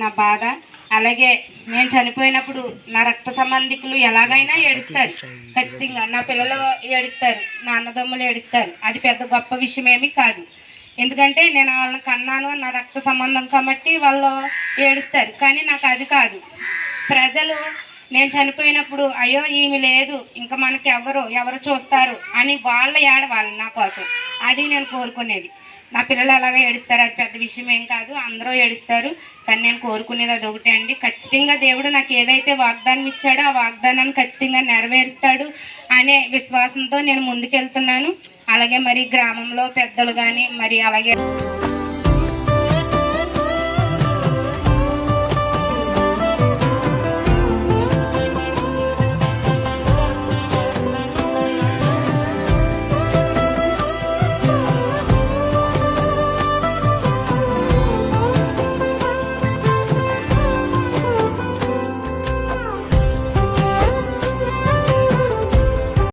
నా బాధ. అలాగే నేను చనిపోయినప్పుడు నా రక్త సంబంధికులు ఎలాగైనా ఏడుస్తారు, ఖచ్చితంగా నా పిల్లలు ఏడుస్తారు, నా అన్నదమ్ములు ఏడుస్తారు. అది పెద్ద గొప్ప విషయం ఏమీ కాదు, ఎందుకంటే నేను వాళ్ళని కన్నాను, నా రక్త సంబంధం కాబట్టి వాళ్ళు ఏడుస్తారు. కానీ నాకు అది కాదు. ప్రజలు నేను చనిపోయినప్పుడు అయ్యో ఈమె లేదు, ఇంకా మనకి ఎవరు చూస్తారు అని వాళ్ళ ఏడవాలి నా కోసం. అది నేను కోరుకునేది. నా పిల్లలు అలాగే ఏడుస్తారు, అది పెద్ద విషయం ఏం కాదు, అందరూ ఏడుస్తారు. కానీ నేను కోరుకునేది అది ఒకటే అండి, ఖచ్చితంగా దేవుడు నాకు ఏదైతే వాగ్దానం ఇచ్చాడో ఆ వాగ్దానాన్ని ఖచ్చితంగా నెరవేరుస్తాడు అనే విశ్వాసంతో నేను ముందుకెళ్తున్నాను. అలాగే మరి గ్రామంలో పెద్దలు కానీ మరి అలాగే